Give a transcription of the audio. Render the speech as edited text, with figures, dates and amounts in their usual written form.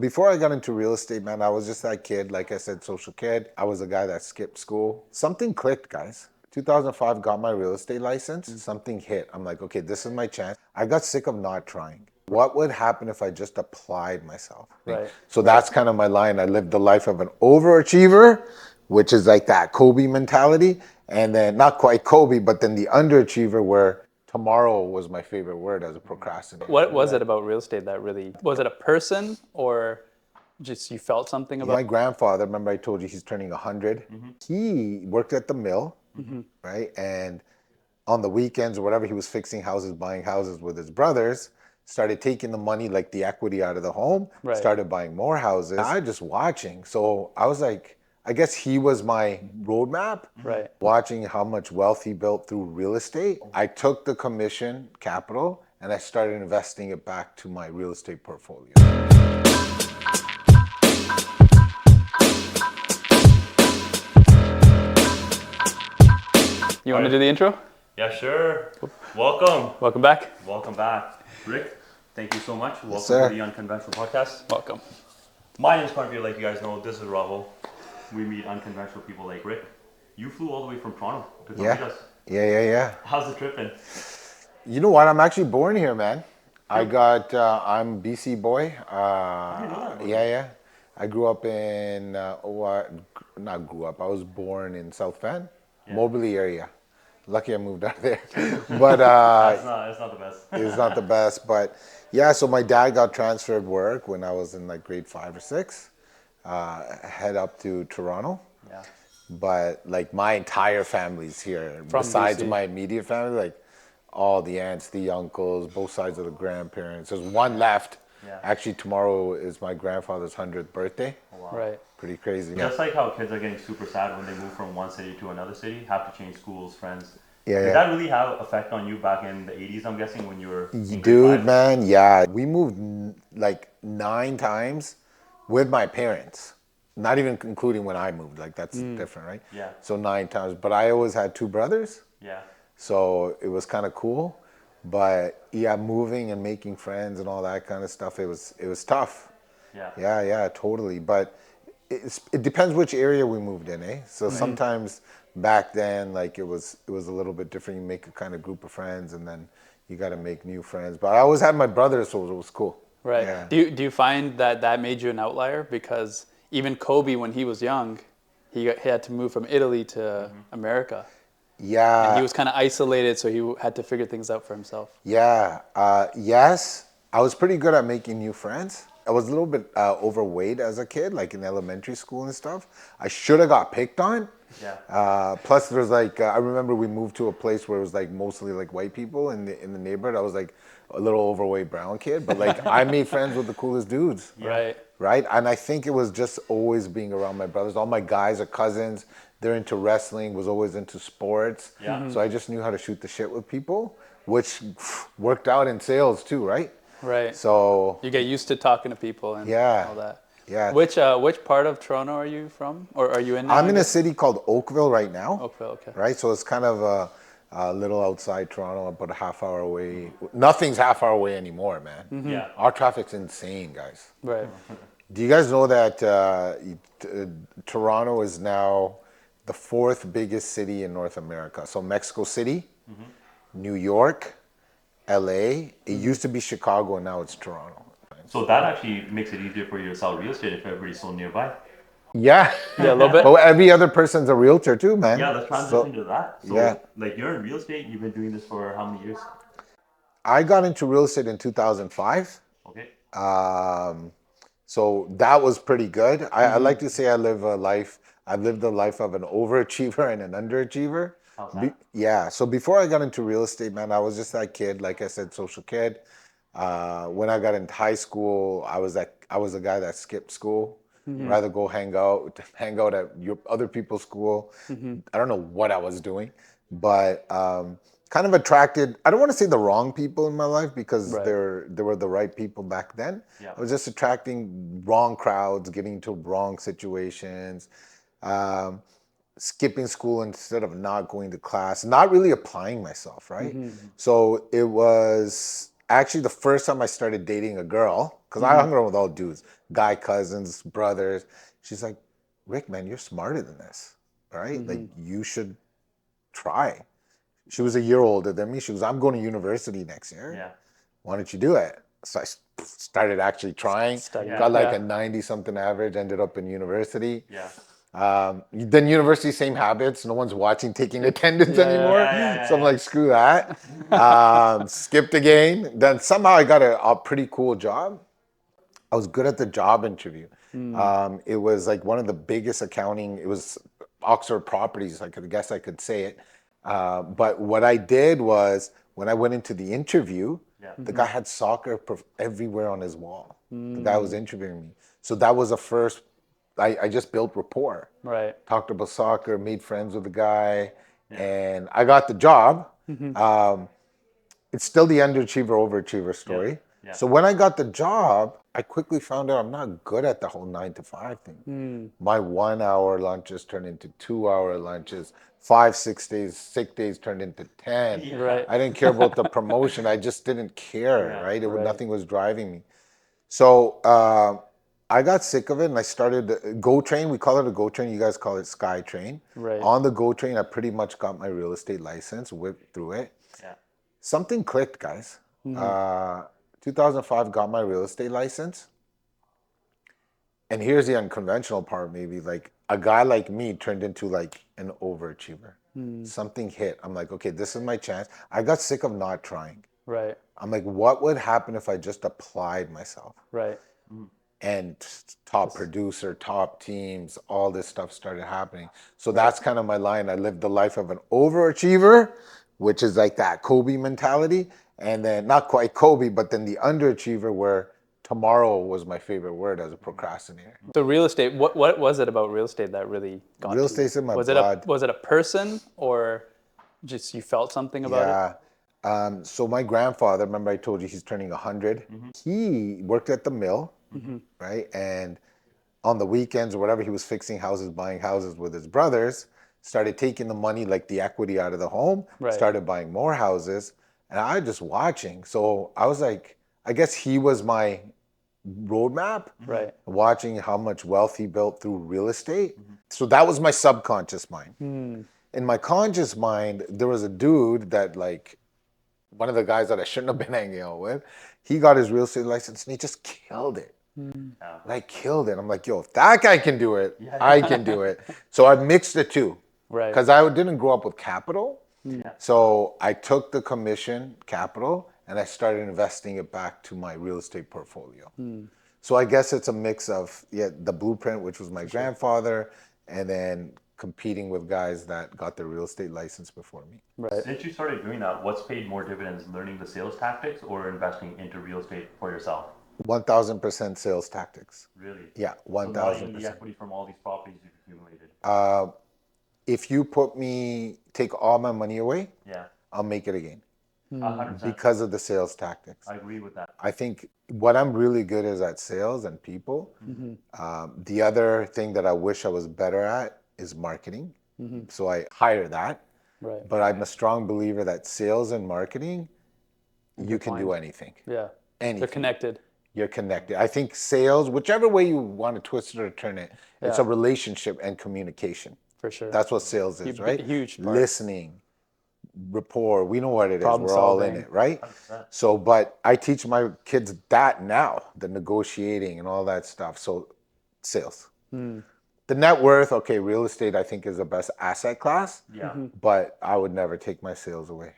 Before I got into real estate, man, I was just that kid, like I said, social kid. I was a guy that skipped school. Something clicked, guys. 2005, got my real estate license. Something hit. I'm like, okay, this is my chance. I got sick of not trying. What would happen if I just applied myself? Right. So that's kind of my line. I lived the life of an overachiever, which is like that Kobe mentality. And then not quite Kobe, but then the underachiever where tomorrow was my favorite word as a procrastinator. What was it about real estate that really, was it a person or just you felt something about? My grandfather, remember I told you he's turning 100. He worked at the mill, right? And on the weekends or whatever, he was fixing houses, buying houses with his brothers, started taking the money, like the equity out of the home, Right. started buying more houses. I just watching. So I was like, I guess he was my roadmap. Right. Watching how much wealth he built through real estate. I took the commission capital and I started investing it back to my real estate portfolio. You want to do the intro? Yeah, sure. Welcome. Welcome back. Welcome back. Rick, thank you so much. Welcome sir. to the Unconventional Podcast. Welcome. My name is Karnveer, like you guys know. This is Rahul. We meet unconventional people like Rick. You flew all the way from Toronto to come meet us. Yeah. How's the trip been? You know what? I'm actually born here, man. I'm BC boy. Yeah. I grew up in, I was born in South Van, Moberly area. Lucky I moved out of there. But It's not the best. it's not the best. But yeah, so my dad got transferred work when I was in like grade 5 or 6. Head up to Toronto. Yeah. But like my entire family's here. From Besides BC. my immediate family, like all the aunts, the uncles, both sides of the grandparents. There's one left. Yeah. Actually, tomorrow is my grandfather's 100th birthday. Oh, wow. Right. Pretty crazy. Just like how kids are getting super sad when they move from one city to another city, have to change schools, friends. Yeah. Did that really have effect on you back in the 80s, I'm guessing, when you were in grade Dude, 5? man, yeah. We moved like 9 times with my parents. Not even including when I moved. Like that's different, right? Yeah. So 9 times. But I always had 2 brothers. Yeah. So it was kind of cool. But yeah, moving and making friends and all that kind of stuff, it was tough. Yeah. Yeah, totally. But it depends which area we moved in, eh? So sometimes back then, like it was a little bit different. You make a kind of group of friends, and then you got to make new friends. But I always had my brothers, so it was cool. Right. Yeah. Do you find that made you an outlier? Because even Kobe, when he was young, he had to move from Italy to America. Yeah. And he was kind of isolated, so he had to figure things out for himself. Yeah. Yes, I was pretty good at making new friends. I was a little bit overweight as a kid, like in elementary school and stuff. I should have got picked on. Yeah. Plus, there's like I remember we moved to a place where it was like mostly like white people in the neighborhood. I was like a little overweight brown kid, but like I made friends with the coolest dudes. Right. Right? And I think it was just always being around my brothers. All my guys are cousins. They're into wrestling, was always into sports. Yeah. So I just knew how to shoot the shit with people, which worked out in sales too, right? Right. So You get used to talking to people and Yeah. all that. yeah. Which part of Toronto are you from, or are you in now? I'm I in a guess? city called Oakville right now. Oakville. Okay. Right? So it's kind of a little outside Toronto, about a half hour away. Nothing's half hour away anymore, man. Yeah. Our traffic's insane, guys. Right. Do you guys know that Toronto is now the 4th biggest city in North America? So Mexico City, New York, LA. It used to be Chicago and now it's Toronto. So that actually makes it easier for you to sell real estate if everybody's so nearby. Yeah. Yeah, a little bit. But every other person's a realtor too, man. Yeah, let's transition to that. So, yeah. like, you're in real estate. You've been doing this for how many years? I got into real estate in 2005. Okay. So that was pretty good. I like to say I've lived the life of an overachiever and an underachiever. How's that? Yeah. So before I got into real estate, man, I was just that kid, like I said, social kid. When I got into high school, I was a guy that skipped school. Rather go hang out at other people's school. I don't know what I was doing, but kind of attracted. I don't want to say the wrong people in my life because Right. there were the right people back then. Yeah. I was just attracting wrong crowds, getting into wrong situations, skipping school instead of not going to class, not really applying myself, right? So it was actually the first time I started dating a girl. because I hung around with all dudes, guy cousins, brothers. She's like, Rick, man, you're smarter than this, right? Like, you should try. She was a year older than me. She was, I'm going to university next year. Yeah. Why don't you do it? So I started actually trying. Studying. Got like Yeah. a 90-something average, ended up in university. Yeah. Then university, same habits. No one's watching, taking attendance Yeah, anymore. yeah, So I'm like, screw that. Skipped again. Then somehow I got a pretty cool job. I was good at the job interview. It was like one of the biggest accounting. It was Oxford Properties. I guess I could say it. But what I did was when I went into the interview, the guy had soccer everywhere on his wall. The guy was interviewing me. So that was the first. I just built rapport. Right. Talked about soccer, made friends with the guy, and I got the job. It's still the underachiever, overachiever story. Yeah. So when I got the job, I quickly found out I'm not good at the whole 9 to 5 thing. My 1 hour lunches turned into 2 hour lunches. 5, 6 days, sick days turned into 10. Right. I didn't care about the promotion. I just didn't care, Yeah, right? right. Nothing was driving me. So I got sick of it and I started Go Train. We call it a Go Train. You guys call it Sky Train. Right. On the Go Train, I pretty much got my real estate license, whipped through it. Yeah. Something clicked, guys. 2005, got my real estate license. And here's the unconventional part, maybe. Like, a guy like me turned into like an overachiever. Something hit. I'm like, okay, this is my chance. I got sick of not trying. Right. I'm like, what would happen if I just applied myself? Right. And top producer, top teams, all this stuff started happening. So that's kind of my line. I lived the life of an overachiever, which is like that Kobe mentality. And then not quite Kobe, but then the underachiever where tomorrow was my favorite word as a procrastinator. So real estate, what was it about real estate that really got Real you? estate's in my was blood. Was it a person or just you felt something about it? Yeah. So my grandfather, remember I told you he's turning 100. He worked at the mill, right? And on the weekends or whatever, he was fixing houses, buying houses with his brothers, started taking the money, like the equity out of the home, Right. started buying more houses. And I was just watching. So I was like, I guess he was my roadmap, Right. watching how much wealth he built through real estate. So that was my subconscious mind. In my conscious mind, there was a dude that, like, one of the guys that I shouldn't have been hanging out with, he got his real estate license and he just killed it. Like, killed it. I'm like, yo, if that guy can do it, I can do it. So I mixed the two. Right. Because I didn't grow up with capital. Yeah. So I took the commission capital and I started investing it back to my real estate portfolio. So I guess it's a mix of the blueprint, which was my grandfather, and then competing with guys that got their real estate license before me. Right. Since you started doing that, what's paid more dividends, learning the sales tactics or investing into real estate for yourself? 1,000% sales tactics. Really? Yeah, So not even the 1,000%. equity from all these properties you've accumulated. If you take all my money away, Yeah. I'll make it again 100%. because of the sales tactics. I agree with that. I think what I'm really good is at sales and people. The other thing that I wish I was better at is marketing. So I hire that. Right. But I'm a strong believer that sales and marketing, you can do Intertwined. anything. Yeah. Anything. They're connected. You're connected. I think sales, whichever way you want to twist it or turn it, it's a relationship and communication. For sure. That's what sales is, right? Huge part. Listening, rapport. We know what it is. Problem We're all in solving. it, right? 100%. So, but I teach my kids that now, the negotiating and all that stuff. So, sales. The net worth, okay, real estate I think is the best asset class, Yeah. but I would never take my sales away.